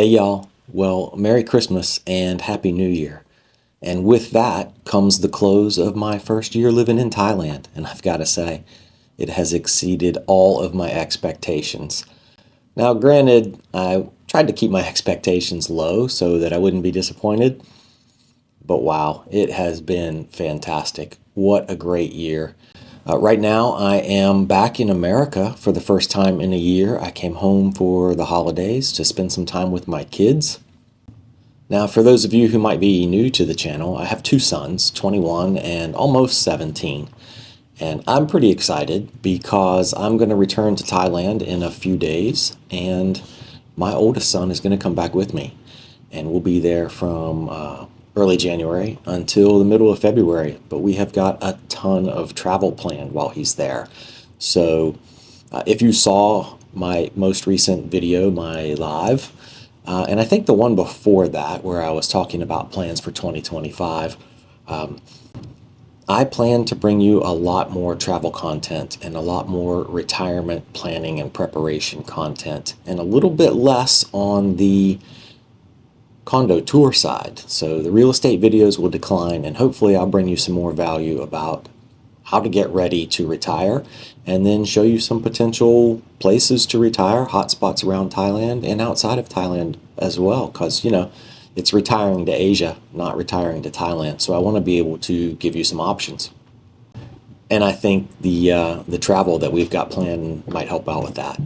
Hey y'all, well, Merry Christmas and Happy New Year. And with that comes the close of my first year living in Thailand. And I've got to say, it has exceeded all of my expectations. Now, granted, I tried to keep my expectations low so that I wouldn't be disappointed. But wow, it has been fantastic. What a great year. Right now, I am back in America for the first time in a year. I came home for the holidays to spend some time with my kids. Now, for those of you who might be new to the channel, I have two sons, 21 and almost 17. And I'm pretty excited because I'm going to return to Thailand in a few days, and my oldest son is going to come back with me. And we'll be there from early January until the middle of February. But we have got a ton of travel planned while he's there. So if you saw my most recent video, my live, and I think the one before that, where I was talking about plans for 2025, I plan to bring you a lot more travel content and a lot more retirement planning and preparation content, and a little bit less on the condo tour side. So the real estate videos will decline, and hopefully I'll bring you some more value about how to get ready to retire, and then show you some potential places to retire, hotspots around Thailand and outside of Thailand as well, because it's retiring to Asia, not retiring to Thailand. So I want to be able to give you some options, and I think the travel that we've got planned might help out with that.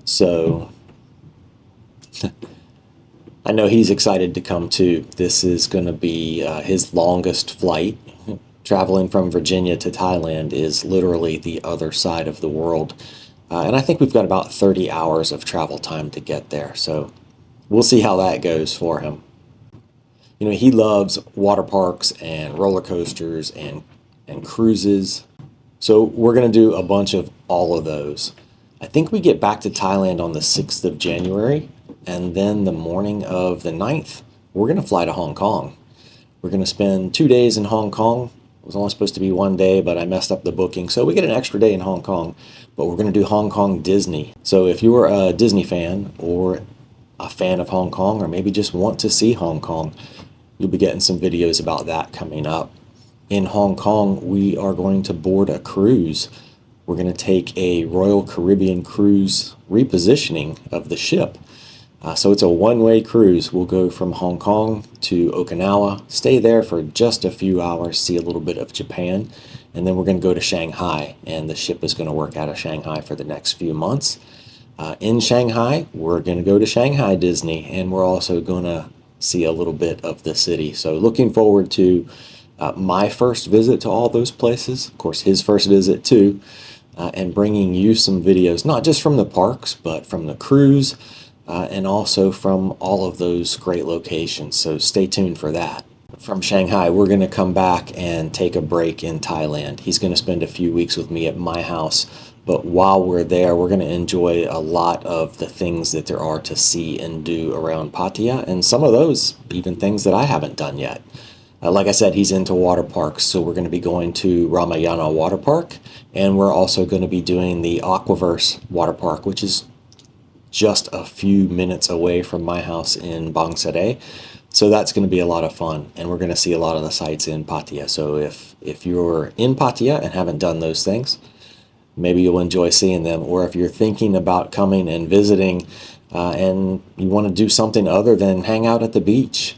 So I know he's excited to come too. This is going to be his longest flight. Traveling from Virginia to Thailand is literally the other side of the world. And I think we've got about 30 hours of travel time to get there. So we'll see how that goes for him. He loves water parks and roller coasters and cruises. So we're going to do a bunch of all of those. I think we get back to Thailand on the 6th of January. And then the morning of the 9th, we're going to fly to Hong Kong. We're going to spend 2 days in Hong Kong. It was only supposed to be 1 day, but I messed up the booking. So we get an extra day in Hong Kong, but we're going to do Hong Kong Disney. So if you're a Disney fan or a fan of Hong Kong, or maybe just want to see Hong Kong, you'll be getting some videos about that coming up. In Hong Kong, we are going to board a cruise. We're going to take a Royal Caribbean cruise repositioning of the ship. So it's a one-way cruise. We'll go from Hong Kong to Okinawa, stay there for just a few hours, see a little bit of Japan, and then we're going to go to Shanghai, and the ship is going to work out of Shanghai for the next few months. In Shanghai, we're going to go to Shanghai Disney, and we're also going to see a little bit of the city. So looking forward to my first visit to all those places, of course his first visit too, and bringing you some videos, not just from the parks, but from the cruise, and also from all of those great locations. So stay tuned for that. From Shanghai, we're going to come back and take a break in Thailand. He's going to spend a few weeks with me at my house, but while we're there, we're going to enjoy a lot of the things that there are to see and do around Pattaya, and some of those even things that I haven't done yet. Like I said, he's into water parks, so we're going to be going to Ramayana Water Park, and we're also going to be doing the Aquaverse Water Park, which is just a few minutes away from my house in Bang Sare. So that's going to be a lot of fun, and we're going to see a lot of the sites in Pattaya. So if you're in Pattaya and haven't done those things, maybe you'll enjoy seeing them. Or if you're thinking about coming and visiting, and you want to do something other than hang out at the beach,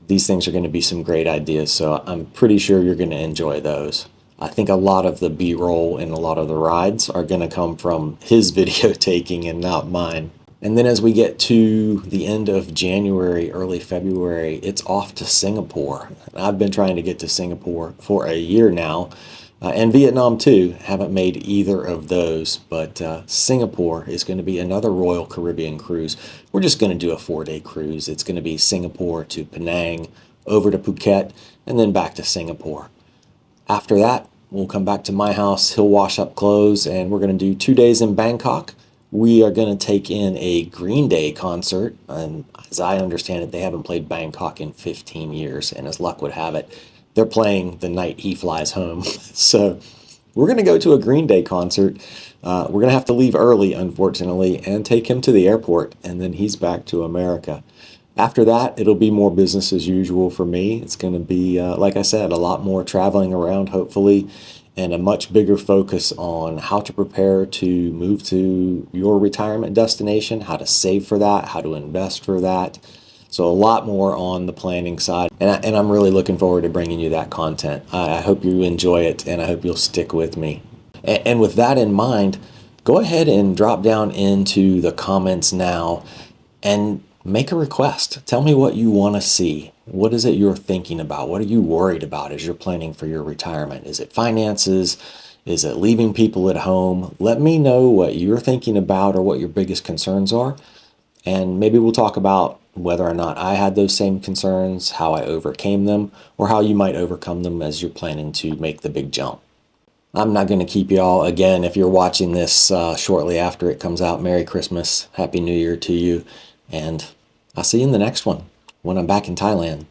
these things are going to be some great ideas. So I'm pretty sure you're going to enjoy those. I think a lot of the B-roll and a lot of the rides are going to come from his video taking and not mine. And then as we get to the end of January, early February, it's off to Singapore. I've been trying to get to Singapore for a year now, and Vietnam too. Haven't made either of those, but Singapore is going to be another Royal Caribbean cruise. We're just going to do a 4-day cruise. It's going to be Singapore to Penang, over to Phuket, and then back to Singapore. After that, we'll come back to my house. He'll wash up clothes, and we're going to do 2 days in Bangkok. We are going to take in a Green Day concert, and as I understand it, they haven't played Bangkok in 15 years, and as luck would have it, they're playing the night he flies home. So we're going to go to a Green Day concert. We're going to have to leave early, unfortunately, and take him to the airport, and then he's back to America. After that, it'll be more business as usual for me. It's going to be, like I said, a lot more traveling around, hopefully, and a much bigger focus on how to prepare to move to your retirement destination, how to save for that, how to invest for that. So a lot more on the planning side, and I'm really looking forward to bringing you that content. I hope you enjoy it, and I hope you'll stick with me. And with that in mind, go ahead and drop down into the comments now and make a request. Tell me what you want to see. What is it you're thinking about? What are you worried about as you're planning for your retirement? Is it finances? Is it leaving people at home? Let me know what you're thinking about or what your biggest concerns are. And maybe we'll talk about whether or not I had those same concerns, how I overcame them, or how you might overcome them as you're planning to make the big jump. I'm not going to keep you all. Again, if you're watching this shortly after it comes out, Merry Christmas, Happy New Year to you, and I'll see you in the next one when I'm back in Thailand.